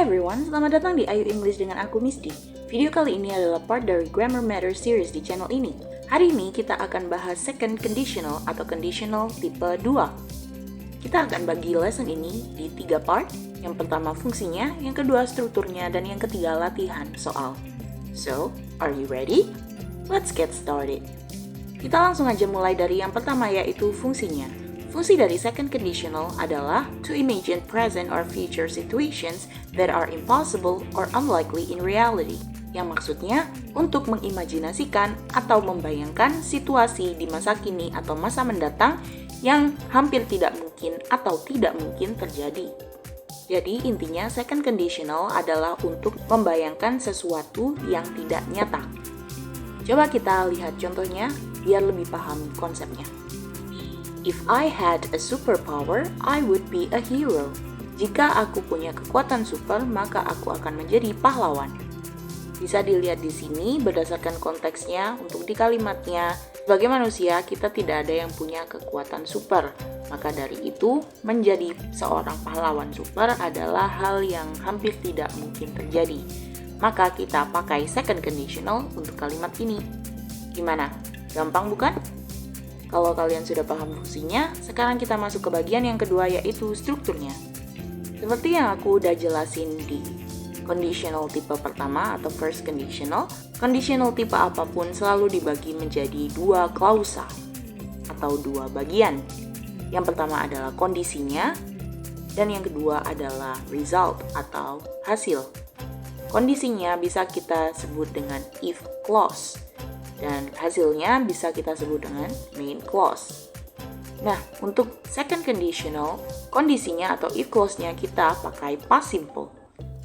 everyone, selamat datang di Ayu English dengan aku Misty. Video kali ini adalah part dari Grammar Matters series di channel ini. Hari ini kita akan bahas second conditional atau conditional tipe 2. Kita akan bagi lesson ini di 3 part. Yang pertama fungsinya, yang kedua strukturnya, dan yang ketiga latihan soal. So, are you ready? Let's get started. Kita langsung aja mulai dari yang pertama yaitu fungsinya. Fungsi dari second conditional adalah to imagine present or future situations that are impossible or unlikely in reality. Yang maksudnya untuk mengimajinasikan atau membayangkan situasi di masa kini atau masa mendatang yang hampir tidak mungkin atau tidak mungkin terjadi. Jadi intinya second conditional adalah untuk membayangkan sesuatu yang tidak nyata. Coba kita lihat contohnya biar lebih paham konsepnya. If I had a superpower, I would be a hero. Jika aku punya kekuatan super, maka aku akan menjadi pahlawan. Bisa dilihat di sini berdasarkan konteksnya untuk di kalimatnya. Sebagai manusia, kita tidak ada yang punya kekuatan super. Maka dari itu, menjadi seorang pahlawan super adalah hal yang hampir tidak mungkin terjadi. Maka kita pakai second conditional untuk kalimat ini. Gimana? Gampang bukan? Kalau kalian sudah paham fungsinya, sekarang kita masuk ke bagian yang kedua yaitu strukturnya. Seperti yang aku udah jelasin di conditional tipe pertama atau first conditional tipe apapun selalu dibagi menjadi 2 klausa atau 2 bagian. Yang pertama adalah kondisinya dan yang kedua adalah result atau hasil. Kondisinya bisa kita sebut dengan if clause. Dan hasilnya bisa kita sebut dengan main clause. Nah, untuk second conditional, kondisinya atau if clause-nya kita pakai past simple.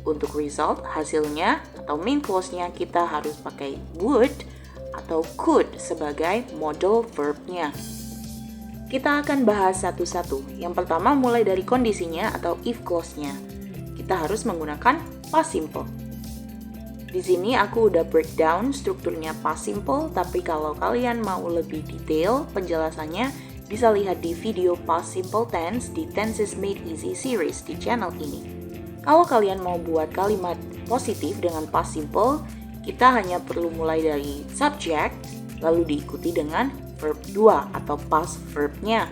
Untuk result, hasilnya atau main clause-nya kita harus pakai would atau could sebagai modal verb-nya. Kita akan bahas satu-satu. Yang pertama mulai dari kondisinya atau if clause-nya. Kita harus menggunakan past simple. Di sini aku udah breakdown strukturnya past simple, tapi kalau kalian mau lebih detail penjelasannya, bisa lihat di video past simple tense di Tenses Made Easy series di channel ini. Kalau kalian mau buat kalimat positif dengan past simple, kita hanya perlu mulai dari subject, lalu diikuti dengan verb 2 atau past verb-nya.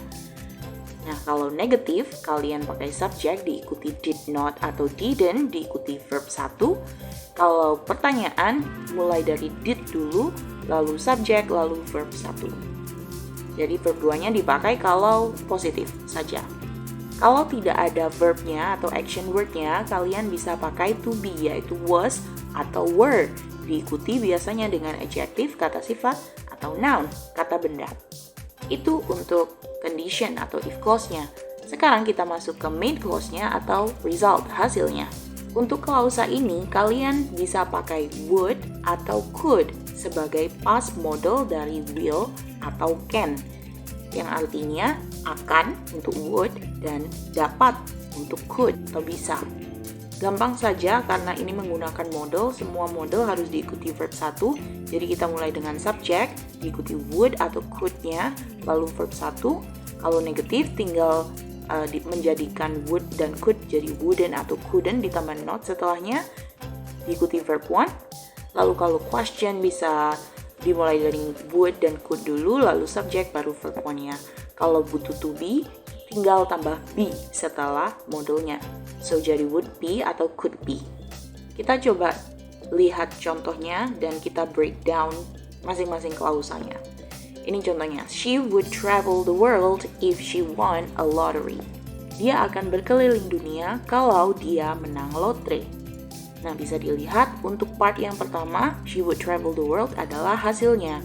Nah, kalau negatif, kalian pakai subject diikuti did not atau didn't, diikuti verb 1. Kalau pertanyaan, mulai dari did dulu, lalu subject, lalu verb 1. Jadi verb 2-nya dipakai kalau positif saja. Kalau tidak ada verbnya atau action word-nya, kalian bisa pakai to be, yaitu was atau were. Diikuti biasanya dengan adjective, kata sifat, atau noun, kata benda. Itu untuk condition atau if clause-nya. Sekarang kita masuk ke main clause-nya atau result, hasilnya. Untuk klausa ini, kalian bisa pakai would atau could sebagai past model dari will atau can, yang artinya akan untuk would dan dapat untuk could atau bisa. Gampang saja karena ini menggunakan model, semua model harus diikuti verb 1, jadi kita mulai dengan subject, diikuti would atau could-nya, lalu verb 1. Kalau negatif tinggal menjadikan would dan could jadi wouldn't atau couldn't ditambah not setelahnya, diikuti verb 1. Lalu kalau question bisa dimulai dari would dan could dulu, lalu subject baru verb 1-nya. Kalau butuh to be, tinggal tambah be setelah modelnya. So jadi would be atau could be. Kita coba lihat contohnya dan kita breakdown masing-masing klausanya. Ini contohnya, she would travel the world if she won a lottery. Dia akan berkeliling dunia kalau dia menang lotre. Nah, bisa dilihat untuk part yang pertama, she would travel the world adalah hasilnya.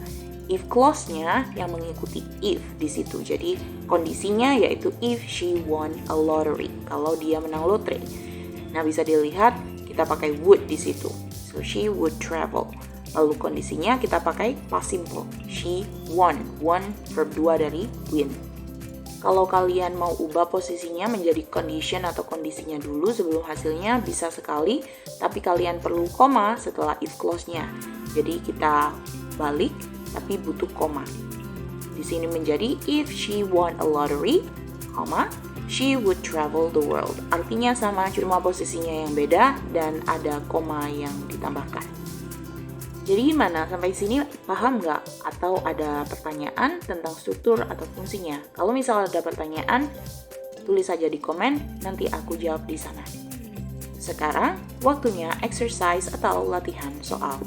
If clause-nya yang mengikuti if di situ. Jadi, kondisinya yaitu if she won a lottery, kalau dia menang lotre. Nah, bisa dilihat kita pakai would di situ. So, she would travel. Lalu kondisinya kita pakai past simple. She won. Won verb 2 dari win. Kalau kalian mau ubah posisinya menjadi condition atau kondisinya dulu sebelum hasilnya bisa sekali, tapi kalian perlu koma setelah if clause-nya. Jadi kita balik tapi butuh koma. Di sini menjadi if she won a lottery, koma, she would travel the world. Artinya sama, cuma posisinya yang beda dan ada koma yang ditambahkan. Jadi gimana? Sampai sini paham nggak? Atau ada pertanyaan tentang struktur atau fungsinya? Kalau misalnya ada pertanyaan, tulis saja di komen, nanti aku jawab di sana. Sekarang, waktunya exercise atau latihan soal.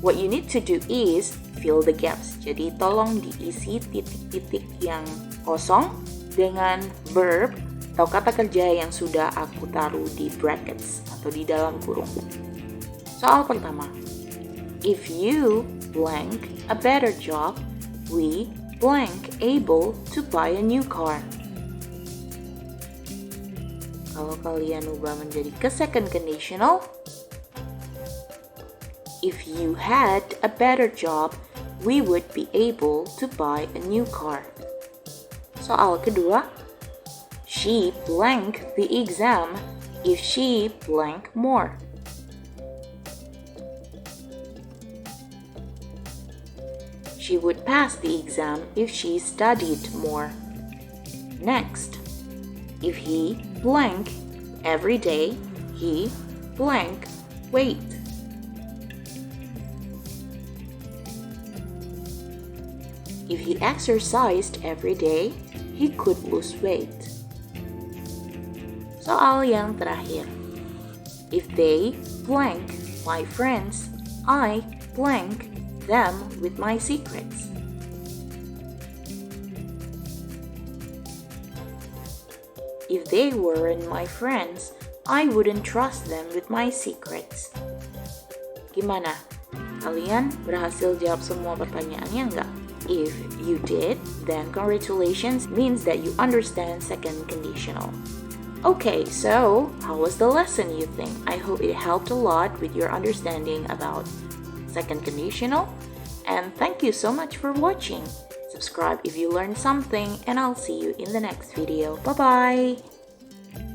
What you need to do is fill the gaps. Jadi tolong diisi titik-titik yang kosong dengan verb atau kata kerja yang sudah aku taruh di brackets atau di dalam kurung. Soal pertama. If you blank a better job, we blank able to buy a new car. Kalau kalian ubah menjadi ke second conditional, if you had a better job, we would be able to buy a new car. Soal kedua, she blank the exam if she blank more. She would pass the exam if she studied more. Next, if he blank every day, he blank weight. If he exercised every day, he could lose weight. Soal yang terakhir. If they blank my friends, I blank them with my secrets. If they weren't my friends, I wouldn't trust them with my secrets. Gimana? Kalian berhasil jawab semua pertanyaannya nggak? If you did, then congratulations means that you understand second conditional. Okay, so how was the lesson, you think? I hope it helped a lot with your understanding about second conditional, and thank you so much for watching. Subscribe if you learned something, and I'll see you in the next video. Bye bye.